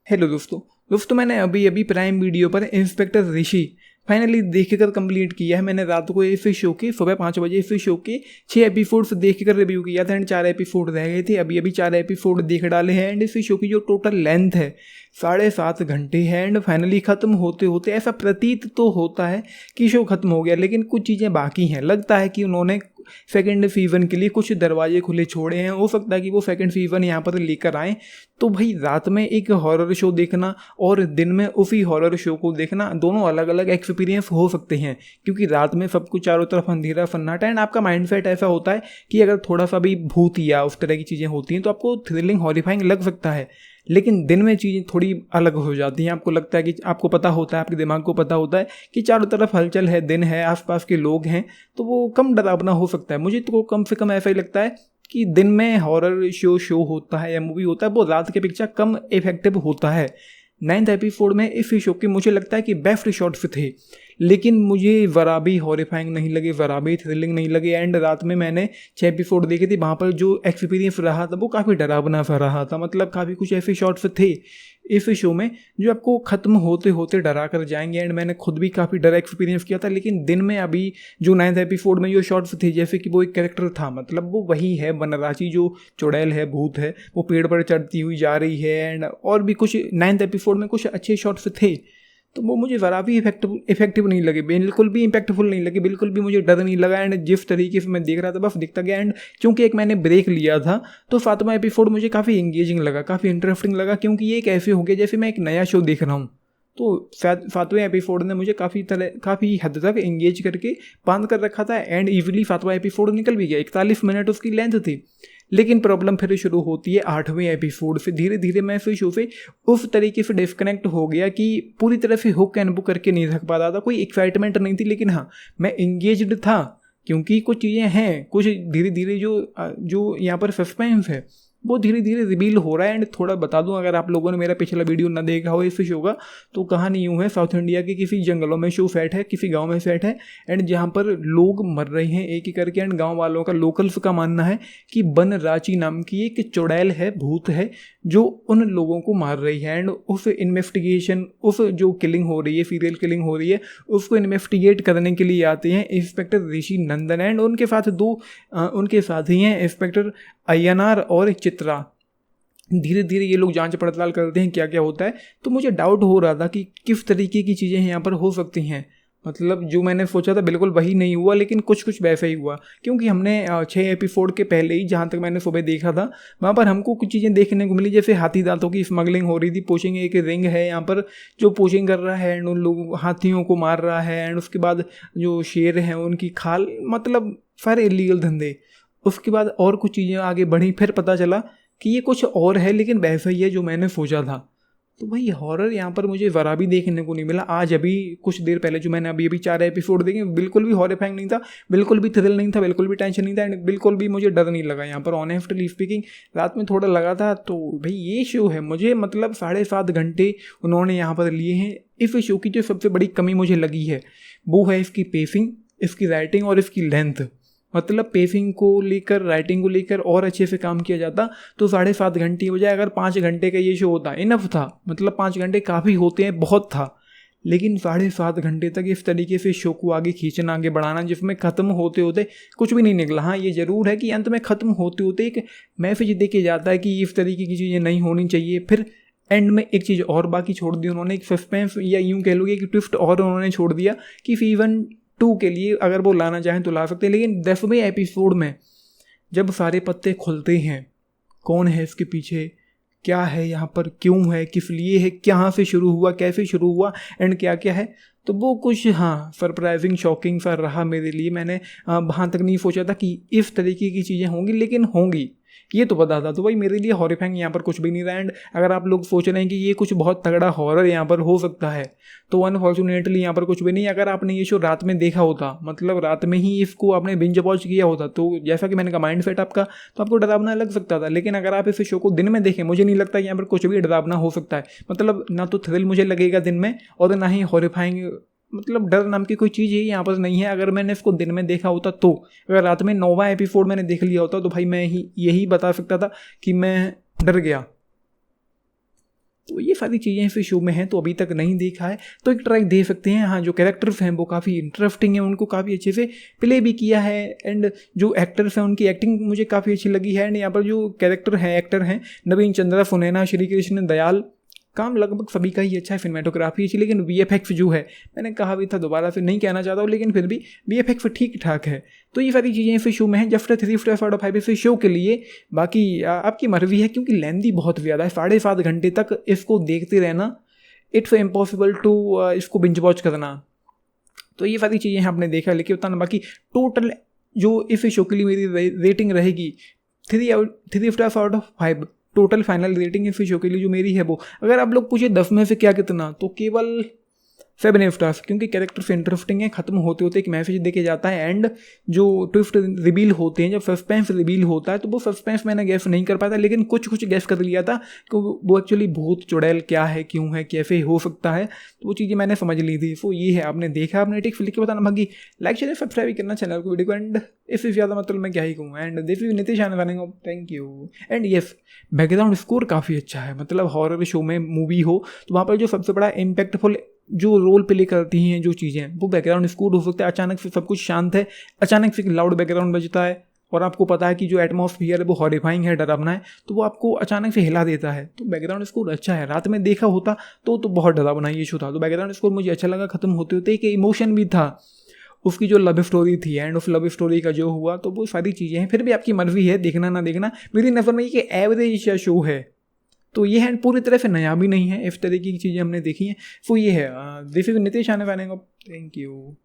Hello दोस्तों मैंने अभी अभी प्राइम वीडियो पर इंस्पेक्टर ऋषि फाइनली देखकर कंप्लीट किया है। मैंने रात को इस शो के सुबह 5 बजे इस शो के 6 एपिसोड्स देखकर रिव्यू किया था एंड 4 एपिसोड रह गए थे। अभी 4 एपिसोड देख डाले हैं एंड इस शो की जो टोटल लेंथ है 7.5 घंटे है एंड फाइनली ख़त्म होते होते ऐसा प्रतीत तो होता है कि शो खत्म हो गया, लेकिन कुछ चीज़ें बाकी हैं। लगता है कि उन्होंने सेकेंड सीज़न के लिए कुछ दरवाजे खुले छोड़े हैं। हो सकता है कि वो सेकेंड सीज़न यहाँ पर लेकर आएँ। तो भाई रात में एक हॉरर शो देखना और दिन में उसी हॉरर शो को देखना दोनों अलग अलग एक्सपीरियंस हो सकते हैं, क्योंकि रात में सब कुछ चारों तरफ अंधेरा सन्नाटा एंड आपका माइंडसेट ऐसा होता है कि अगर थोड़ा सा भी भूत या उस तरह की चीज़ें होती हैं तो आपको थ्रिलिंग हॉरिफाइंग लग सकता है। लेकिन दिन में चीज़ें थोड़ी अलग हो जाती हैं। आपको लगता है कि आपको पता होता है, आपके दिमाग को पता होता है कि चारों तरफ हलचल है, दिन है, आसपास के लोग हैं, तो वो कम डरावना हो सकता है। मुझे तो कम से कम ऐसा ही लगता है कि दिन में हॉरर शो होता है या मूवी होता है वो रात के अपेक्षा कम इफेक्टिव होता है। 9th एपिसोड में इस शो के मुझे लगता है कि बेस्ट शॉट्स थे, लेकिन मुझे ज़रा भी हॉरिफाइंग नहीं लगे, ज़रा भी थ्रिलिंग नहीं लगे। एंड रात में मैंने 6 एपिसोड देखे थे, वहाँ पर जो एक्सपीरियंस रहा था वो काफ़ी डरावना सा रहा था। मतलब काफ़ी कुछ ऐसे शॉट्स थे इस शो में जो आपको ख़त्म होते होते डरा कर जाएंगे एंड मैंने खुद भी काफ़ी डर एक्सपीरियंस किया था। लेकिन दिन में अभी जो 9th एपिसोड में जो शॉट्स थे, जैसे कि वो एक कैरेक्टर था, मतलब वो वही है बनराची जो चुड़ैल है, भूत है, वो पेड़ पर चढ़ती हुई जा रही है एंड और भी कुछ 9th एपिसोड में कुछ अच्छे शॉट्स थे। तो वो मुझे ज़रा भी इफेक्टिव नहीं लगे, बिल्कुल भी इम्पैक्टफुल नहीं लगे, बिल्कुल भी मुझे डर नहीं लगा। एंड जिस तरीके से मैं देख रहा था बस दिखता गया। एंड क्योंकि एक मैंने ब्रेक लिया था तो 7वां एपिसोड मुझे काफ़ी इंगेजिंग लगा, काफ़ी इंटरेस्टिंग लगा, क्योंकि ये एक ऐसे हो गया जैसे मैं एक नया शो देख रहा हूँ। तो 7वें एपिसोड ने मुझे काफ़ी हद तक एंगेज करके बांध कर रखा था एंड ईजिली 7वां एपिसोड निकल भी गया। 41 मिनट उसकी लेंथ थी। लेकिन प्रॉब्लम फिर शुरू होती है 8वें एपिसोड से। धीरे धीरे मैं फिर शो से उस तरीके से डिस्कनेक्ट हो गया कि पूरी तरह से हुक एंड बुक करके नहीं रख पा रहा था। कोई एक्साइटमेंट नहीं थी, लेकिन हाँ मैं इंगेज्ड था, क्योंकि कुछ चीज़ें हैं, कुछ धीरे धीरे जो यहाँ पर सस्पेंस है वो धीरे धीरे रिवील हो रहा है। एंड थोड़ा बता दूं, अगर आप लोगों ने मेरा पिछला वीडियो ना देखा हो इस शो का, तो कहानी यूँ है, साउथ इंडिया के किसी जंगलों में शो सेट है, किसी गांव में सेट है एंड जहां पर लोग मर रहे हैं एक एक करके। एंड गांव वालों का, लोकल्स का मानना है कि बनराची नाम की एक चुड़ैल है, भूत है, जो उन लोगों को मार रही है। एंड उस इन्वेस्टिगेशन, उस जो किलिंग हो रही है, सीरियल किलिंग हो रही है, उसको इन्वेस्टिगेट करने के लिए आते हैं इंस्पेक्टर ऋषि नंदन एंड उनके साथ उनके साथी हैं इंस्पेक्टर अय्यनार और चित्रा। धीरे धीरे ये लोग जांच पड़ताल करते हैं क्या क्या होता है। तो मुझे डाउट हो रहा था कि किस तरीके की चीज़ें यहाँ पर हो सकती हैं। मतलब जो मैंने सोचा था बिल्कुल वही नहीं हुआ, लेकिन कुछ कुछ वैसा ही हुआ, क्योंकि हमने 6 एपिसोड के पहले ही, जहाँ तक मैंने सुबह देखा था, वहाँ पर हमको कुछ चीज़ें देखने को मिली। जैसे हाथी दांतों की स्मगलिंग हो रही थी, पोचिंग एक रिंग है यहाँ पर जो पोचिंग कर रहा है एंड उन लोग हाथियों को मार रहा है एंड उसके बाद जो शेर हैं उनकी खाल, मतलब सारे इलीगल धंधे। उसके बाद और कुछ चीज़ें आगे बढ़ी, फिर पता चला कि ये कुछ और है, लेकिन वैसा ही है जो मैंने सोचा था। तो भाई हॉरर यहाँ पर मुझे ज़रा भी देखने को नहीं मिला। आज अभी कुछ देर पहले जो मैंने अभी 4 एपिसोड देखे, बिल्कुल भी हॉररिफाइंग नहीं था, बिल्कुल भी थ्रिल नहीं था, बिल्कुल भी टेंशन नहीं था एंड बिल्कुल भी मुझे डर नहीं लगा यहाँ पर। ऑनेस्टली स्पीकिंग रात में थोड़ा लगा था। तो भाई ये शो है, मुझे मतलब 7.5 घंटे उन्होंने यहाँ पर लिए हैं। इस शो की जो सबसे बड़ी कमी मुझे लगी है वो है इसकी पेसिंग, इसकी राइटिंग और इसकी लेंथ। मतलब पेसिंग को लेकर, राइटिंग को लेकर और अच्छे से काम किया जाता तो 7.5 घंटे की बजाय अगर 5 घंटे का ये शो होता इनफ था। मतलब 5 घंटे काफ़ी होते हैं, बहुत था। लेकिन 7.5 घंटे तक इस तरीके से शो को आगे खींचना, आगे बढ़ाना, जिसमें ख़त्म होते होते कुछ भी नहीं निकला। हाँ ये ज़रूर है कि अंत में ख़त्म होते होते एक मैसेज देके जाता है कि इस तरीके की चीज़ें नहीं होनी चाहिए। फिर एंड में एक चीज़ और बाकी छोड़ दी उन्होंने, एक सस्पेंस या यूँ कह लो एक ट्विस्ट और उन्होंने छोड़ दिया कि सीज़न 2 के लिए अगर वो लाना चाहें तो ला सकते हैं। लेकिन 10वें एपिसोड में जब सारे पत्ते खुलते हैं, कौन है इसके पीछे, क्या है यहाँ पर, क्यों है, किस लिए है, कहाँ से शुरू हुआ, कैसे शुरू हुआ एंड क्या क्या है, तो वो कुछ हाँ सरप्राइजिंग, शॉकिंग सा रहा मेरे लिए। मैंने वहाँ तक नहीं सोचा था कि इस तरीके की चीज़ें होंगी, लेकिन होंगी ये तो पता था। तो भाई मेरे लिए हॉरिफाइंग यहाँ पर कुछ भी नहीं रहा। एंड अगर आप लोग सोच रहे हैं कि ये कुछ बहुत तगड़ा हॉरर यहाँ पर हो सकता है, तो अनफॉर्चुनेटली यहाँ पर कुछ भी नहीं। अगर आपने ये शो रात में देखा होता, मतलब रात में ही इसको आपने बिंज वॉच किया होता, तो जैसा कि मैंने कहा माइंड सेट आपका, तो आपको डरावना लग सकता था। लेकिन अगर आप इस शो को दिन में देखें, मुझे नहीं लगता यहाँ पर कुछ भी डरावना हो सकता है। मतलब ना तो थ्रिल मुझे लगेगा दिन में और ना ही हॉरिफाइंग, मतलब डर नाम की कोई चीज़ ही यहाँ पर नहीं है। अगर मैंने इसको दिन में देखा होता, तो अगर रात में 9वां एपिसोड मैंने देख लिया होता, तो भाई मैं यही बता सकता था कि मैं डर गया। तो ये सारी चीज़ें इस शो में हैं, तो अभी तक नहीं देखा है तो एक ट्राई दे सकते हैं। हाँ, जो कैरेक्टर्स हैं वो काफ़ी इंटरेस्टिंग है, उनको काफ़ी अच्छे से प्ले भी किया है, एंड जो एक्टर्स हैं उनकी एक्टिंग मुझे काफ़ी अच्छी लगी है। एंड यहाँ पर जो कैरेक्टर हैं, एक्टर हैं, नवीन चंद्रा सुनैना, श्री कृष्ण दयाल, काम लगभग सभी का ही अच्छा है, सिनेमेटोग्राफी अच्छी, लेकिन वीएफएक्स जो है, मैंने कहा भी था दोबारा फिर नहीं कहना चाहता हूँ, लेकिन फिर भी वीएफएक्स ठीक ठाक है। तो ये सारी चीज़ें इस शो में हैं। जस्ट 3 स्टार आउट ऑफ 5 इस शो के लिए। बाकी आपकी मर्जी है, क्योंकि लेंदी बहुत ज़्यादा है, 7.5 घंटे तक इसको देखते रहना, इट्स इम्पॉसिबल टू इसको बिंज वॉच करना। तो ये सारी चीज़ें आपने देखा, लेकिन उतना बाकी टोटल जो इस शो के लिए मेरी रेटिंग रहेगी 3 star out of 5 total final rating इस शो के लिए जो मेरी है वो, अगर आप लोग पूछे 10 में से क्या कितना, तो केवल 7 स्टार्स, क्योंकि कैरेक्टर्स इंटरेस्टिंग है, खत्म होते होते एक मैसेज देके जाता है, एंड जो ट्विस्ट रिवील होते हैं, जब सस्पेंस रिवील होता है, तो वो सस्पेंस मैंने गैस नहीं कर पाया था, लेकिन कुछ गैस कर लिया था कि वो एक्चुअली भूत चुड़ैल क्या है, क्यों है, कैसे हो सकता है, तो वो चीज़ें मैंने समझ ली थी। सो ये है, आपने देखा, आपने टिक लिख के बताना, बाकी लाइक शेयर सब्सक्राइब करना चैनल को, वीडियो को, एंड इससे ज़्यादा मतलब मैं क्या ही कहूँ। And this is Nitish Anand, thank you. And yes, background score काफ़ी अच्छा है, मतलब हॉरर शो में मूवी हो तो वहाँ पर जो सबसे बड़ा इम्पैक्टफुल जो रोल प्ले करती हैं जो चीज़ें, वो बैकग्राउंड स्कोर हो सकता है। अचानक से सब कुछ शांत है, अचानक से लाउड बैकग्राउंड बजता है, और आपको पता है कि जो एटमॉस्फियर है वो हॉरिफाइंग है, डरावना है, तो वो आपको अचानक से हिला देता है। तो बैकग्राउंड स्कोर अच्छा है। रात में देखा होता तो बहुत डरावना ये शो था, तो बैकग्राउंड स्कोर मुझे अच्छा लगा। खत्म होते होते एक इमोशन भी था, उसकी जो लव स्टोरी थी, एंड उस लव स्टोरी का जो हुआ, तो वो सारी चीज़ें हैं। फिर भी आपकी मर्जी है, देखना ना देखना। मेरी नज़र में ये एवरेज शो है, तो ये है, पूरी तरह से नया भी नहीं है, इस तरीके की चीज़ें हमने देखी हैं। सो ये है, this is Nitish Anand, thank you.